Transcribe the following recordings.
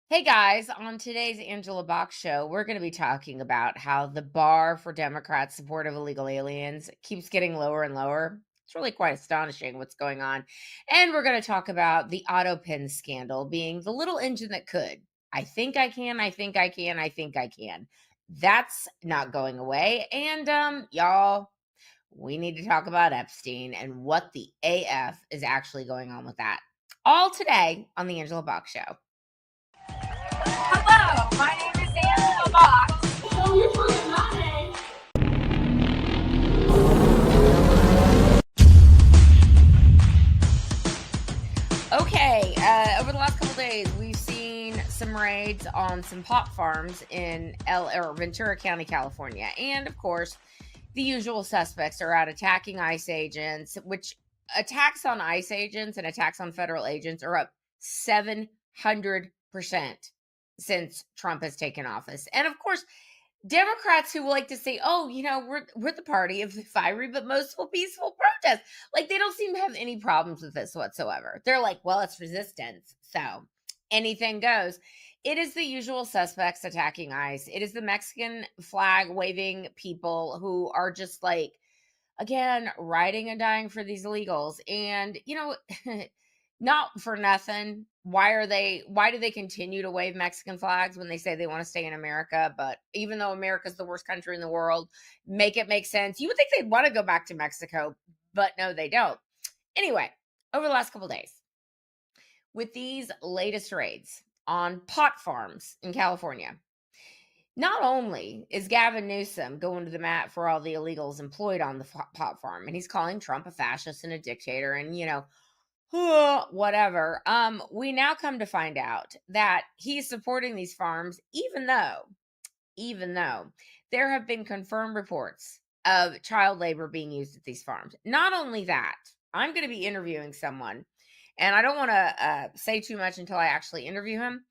Hey guys, on today's Angela Box show, we're going to be talking about how the bar for Democrats' support of illegal aliens keeps getting lower and lower. It's really quite astonishing what's going on. And we're going to talk about the auto pen scandal being the little engine that could. I think I can, I think I can, I think I can. That's not going away. And y'all, we need to talk about Epstein and what the AF is actually going on with that. All today on the Angela Box show. Hello, my name is Angela Box. Oh, you're forgetting my name. Okay, over the last couple days, we've seen some raids on some pot farms in Ventura County, California. And of course, the usual suspects are out attacking ICE agents, which attacks on ICE agents and attacks on federal agents are up 700% since Trump has taken office. And of course, Democrats who like to say, "Oh, we're the party of the fiery but mostly peaceful protest," like they don't seem to have any problems with this whatsoever. They're like, "Well, it's resistance, so anything goes." It is the usual suspects attacking ICE. It is the Mexican flag waving people who are just like, again, riding and dying for these illegals. And, not for nothing. Why do they continue to wave Mexican flags when they say they want to stay in America? But even though America's the worst country in the world, make it make sense. You would think they'd want to go back to Mexico, but no, they don't. Anyway, over the last couple days, with these latest raids on pot farms in California, not only is Gavin Newsom going to the mat for all the illegals employed on the pot farm, and he's calling Trump a fascist and a dictator, and whatever. We now come to find out that he's supporting these farms, even though there have been confirmed reports of child labor being used at these farms. Not only that, I'm going to be interviewing someone, and I don't want to say too much until I actually interview him,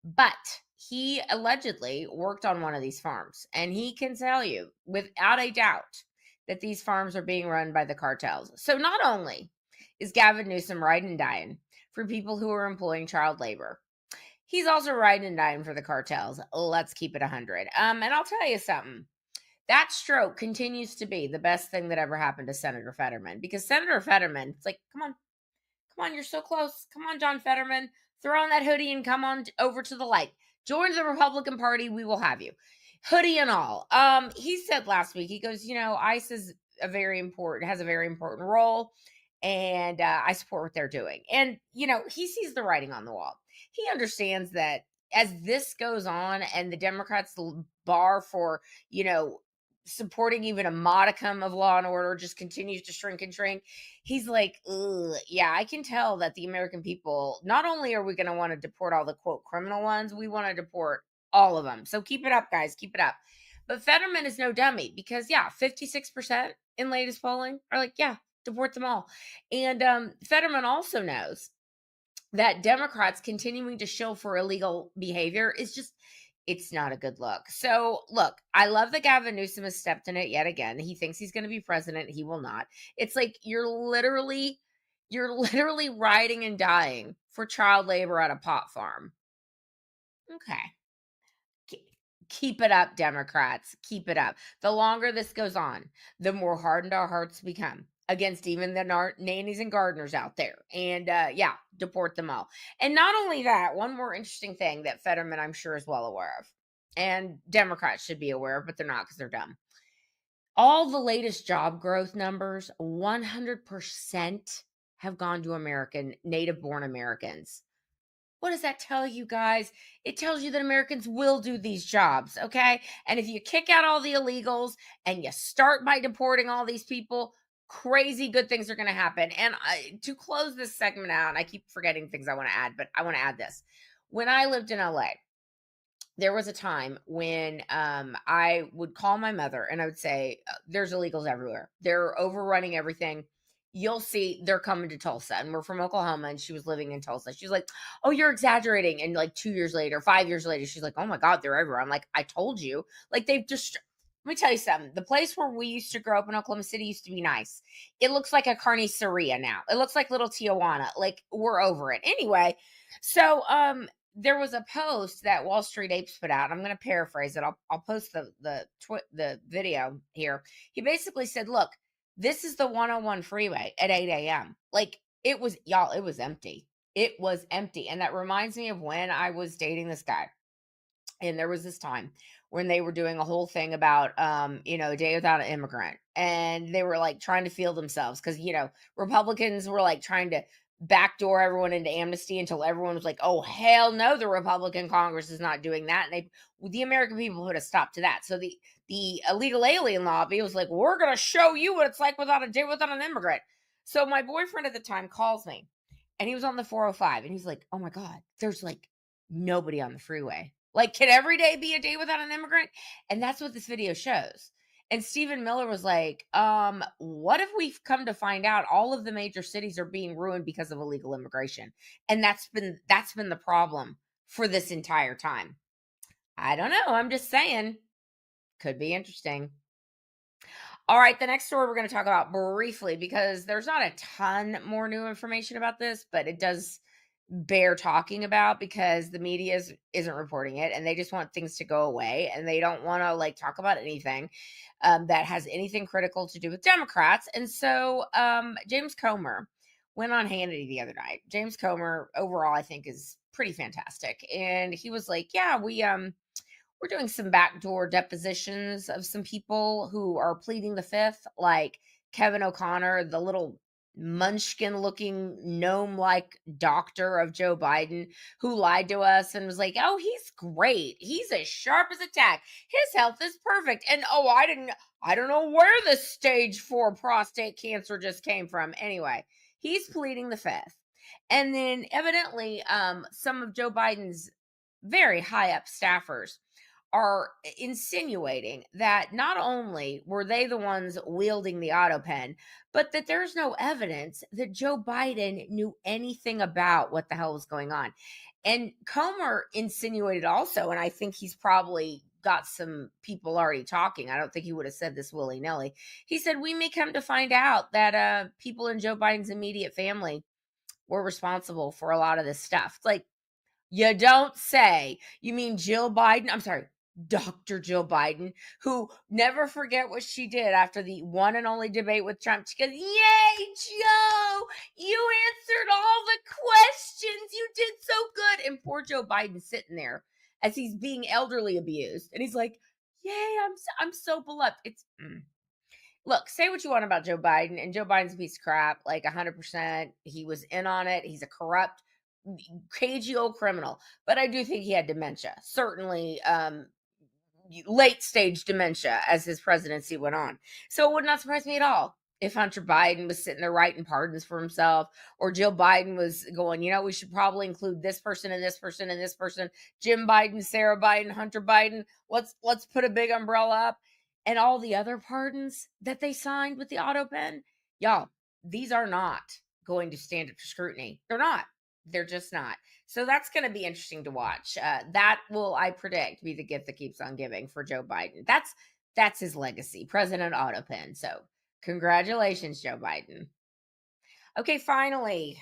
but he allegedly worked on one of these farms, and he can tell you without a doubt that these farms are being run by the cartels. So not only is Gavin Newsom riding and dying for people who are employing child labor, he's also riding and dying for the cartels. Let's keep it 100. And I'll tell you something. That stroke continues to be the best thing that ever happened to Senator Fetterman, because Senator Fetterman, it's like, come on, you're so close. Come on, John Fetterman, throw on that hoodie and come on over to the light. Join the Republican Party. We will have you, hoodie and all. He said last week, he goes, ICE is has a very important role, and I support what they're doing. And he sees the writing on the wall. He understands that as this goes on, and the Democrats bar for supporting even a modicum of law and order just continues to shrink and shrink. He's like, ugh, yeah, I can tell that the American people, not only are we going to want to deport all the quote criminal ones, we want to deport all of them. So keep it up, guys, keep it up. But Fetterman is no dummy, because 56% in latest polling are like, yeah, deport them all. And Fetterman also knows that Democrats continuing to shill for illegal behavior is just, it's not a good look. So, look, I love that Gavin Newsom has stepped in it yet again. He thinks he's going to be president. He will not. It's like you're literally riding and dying for child labor at a pot farm. Okay. Keep it up, Democrats. Keep it up. The longer this goes on, the more hardened our hearts become against even the nannies and gardeners out there. And deport them all. And not only that, one more interesting thing that Fetterman, I'm sure, is well aware of, and Democrats should be aware of, but they're not because they're dumb. All the latest job growth numbers, 100% have gone to native born Americans. What does that tell you, guys? It tells you that Americans will do these jobs, okay? And if you kick out all the illegals and you start by deporting all these people, crazy good things are going to happen. And to close this segment out, and I keep forgetting things I want to add, but I want to add this. When I lived in LA, there was a time when I would call my mother and I would say, there's illegals everywhere. They're overrunning everything. You'll see they're coming to Tulsa. And we're from Oklahoma, and she was living in Tulsa. She's like, oh, you're exaggerating. And like 2 years later, 5 years later, she's like, oh my God, they're everywhere. I'm like, I told you. Like, they've just, let me tell you something. The place where we used to grow up in Oklahoma City used to be nice. It looks like a carniceria now. It looks like little Tijuana. Like, we're over it. Anyway, so there was a post that Wall Street Apes put out. I'm going to paraphrase it. I'll post the video here. He basically said, "Look, this is the 101 freeway at 8 a.m. Like it was, y'all. It was empty. It was empty, and that reminds me of when I was dating this guy. And there was this time when they were doing a whole thing about a day without an immigrant, and they were like trying to feel themselves because Republicans were like trying to backdoor everyone into amnesty until everyone was like, oh hell no, the Republican Congress is not doing that. And the American people put a stop to that. So the illegal alien lobby was like, we're gonna show you what it's like without a day without an immigrant. So my boyfriend at the time calls me, and he was on the 405, and he's like, oh my God, there's like nobody on the freeway. Like, can every day be a day without an immigrant? And that's what this video shows. And Stephen Miller was like, what if we've come to find out all of the major cities are being ruined because of illegal immigration? And that's been the problem for this entire time. I don't know. I'm just saying. Could be interesting. All right, the next story we're going to talk about briefly, because there's not a ton more new information about this, but it does bear talking about because the media isn't reporting it, and they just want things to go away, and they don't want to like talk about anything that has anything critical to do with Democrats. And so James Comer went on Hannity the other night. James Comer overall I think is pretty fantastic, and he was like, yeah, we're doing some backdoor depositions of some people who are pleading the fifth, like Kevin O'Connor, the little munchkin looking gnome like doctor of Joe Biden, who lied to us and was like, oh, he's great. He's as sharp as a tack. His health is perfect. And oh, I don't know where the stage 4 prostate cancer just came from. Anyway, he's pleading the fifth. And then evidently, some of Joe Biden's very high up staffers are insinuating that not only were they the ones wielding the auto pen, but that there's no evidence that Joe Biden knew anything about what the hell was going on. And Comer insinuated also, and I think he's probably got some people already talking. I don't think he would have said this willy-nilly. He said, we may come to find out that people in Joe Biden's immediate family were responsible for a lot of this stuff. It's like, you don't say. You mean Jill Biden? I'm sorry, Dr. Jill Biden, who never forget what she did after the one and only debate with Trump. She goes, yay, Joe, you answered all the questions. You did so good. And poor Joe Biden sitting there as he's being elderly abused. And he's like, yay, I'm so beloved. Look, say what you want about Joe Biden, and Joe Biden's a piece of crap, like 100%. He was in on it. He's a corrupt, cagey old criminal. But I do think he had dementia. Certainly, late stage dementia as his presidency went on. So it would not surprise me at all if Hunter Biden was sitting there writing pardons for himself, or Jill Biden was going, we should probably include this person and this person and this person, Jim Biden, Sarah Biden, Hunter Biden. Let's put a big umbrella up. And all the other pardons that they signed with the auto pen, y'all, these are not going to stand up to scrutiny. They're not. They're just not. So that's going to be interesting to watch. That will, I predict, be the gift that keeps on giving for Joe Biden. That's his legacy, President Autopen. So congratulations, Joe Biden. Okay, finally,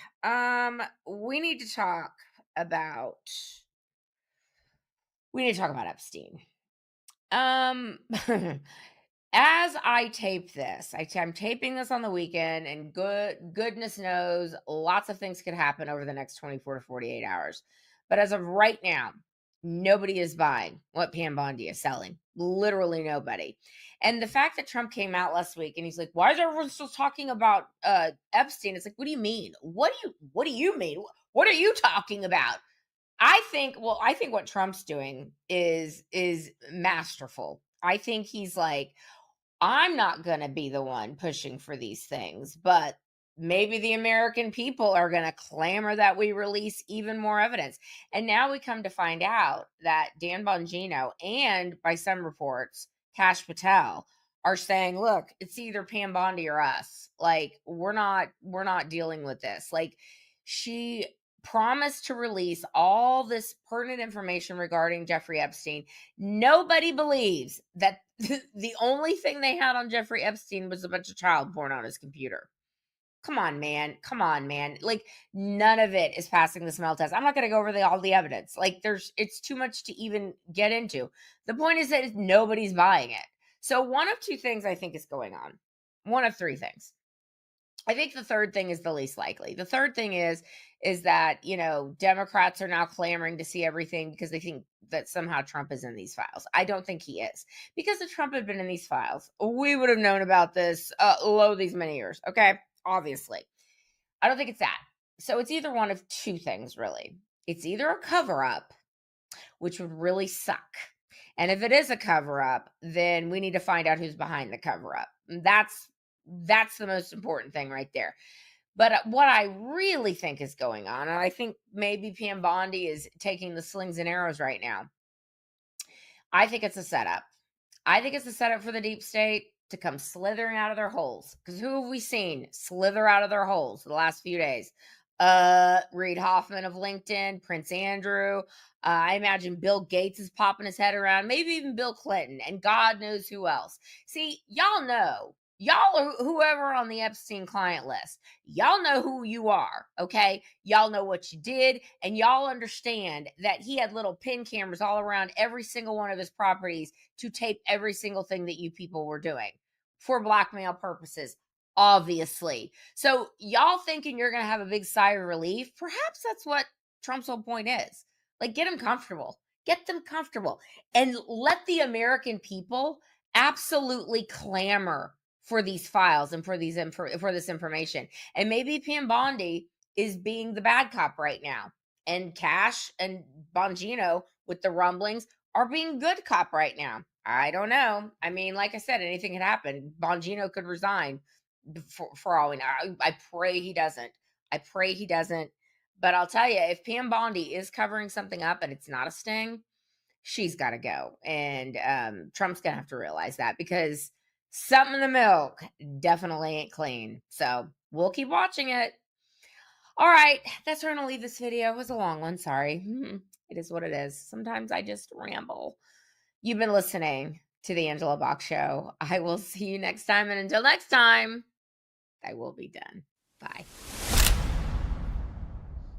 we need to talk about Epstein. As I tape this, I'm taping this on the weekend, and goodness knows lots of things could happen over the next 24 to 48 hours. But as of right now, nobody is buying what Pam Bondi is selling. Literally nobody. And the fact that Trump came out last week and he's like, why is everyone still talking about Epstein? It's like, what do you mean? What do you mean? What are you talking about? I think what Trump's doing is masterful. I think he's like, I'm not going to be the one pushing for these things, but maybe the American people are going to clamor that we release even more evidence. And now we come to find out that Dan Bongino and, by some reports, Kash Patel are saying, look, it's either Pam Bondi or us. Like, we're not dealing with this. Like, she promised to release all this pertinent information regarding Jeffrey Epstein. Nobody believes that the only thing they had on Jeffrey Epstein was a bunch of child porn on his computer. Come on, man. Come on, man. Like, none of it is passing the smell test. I'm not going to go over all the evidence. Like, it's too much to even get into. The point is that nobody's buying it. So, one of two things I think is going on. One of three things. I think the third thing is the least likely. The third thing is that, Democrats are now clamoring to see everything because they think that somehow Trump is in these files. I don't think he is. Because if Trump had been in these files, we would have known about this these many years. Okay? Obviously. I don't think it's that. So it's either one of two things, really. It's either a cover up, which would really suck. And if it is a cover up, then we need to find out who's behind the cover up. That's the most important thing right there. But what I really think is going on, and I think maybe Pam Bondi is taking the slings and arrows right now. I think it's a setup. I think it's a setup for the deep state to come slithering out of their holes. Because who have we seen slither out of their holes the last few days? Reid Hoffman of LinkedIn, Prince Andrew. I imagine Bill Gates is popping his head around, maybe even Bill Clinton, and God knows who else. See, y'all are whoever on the Epstein client list. Y'all know who you are, okay? Y'all know what you did, and y'all understand that he had little pin cameras all around every single one of his properties to tape every single thing that you people were doing for blackmail purposes, obviously. So y'all thinking you're going to have a big sigh of relief, perhaps that's what Trump's whole point is. Like, get them comfortable. Get them comfortable and let the American people absolutely clamor for these files and for this information. And maybe Pam Bondi is being the bad cop right now, and Cash and Bongino, with the rumblings, are being good cop right now. I don't know. I mean, like I said, anything could happen. Bongino could resign for all we know. I pray he doesn't. I pray he doesn't. But I'll tell you, if Pam Bondi is covering something up and it's not a sting, she's got to go. And Trump's going to have to realize that, because something in the milk definitely ain't clean. So we'll keep watching it. All right. That's where I'm going to leave this video. It was a long one. Sorry. It is what it is. Sometimes I just ramble. You've been listening to the Angela Box Show. I will see you next time. And until next time, I will be done. Bye.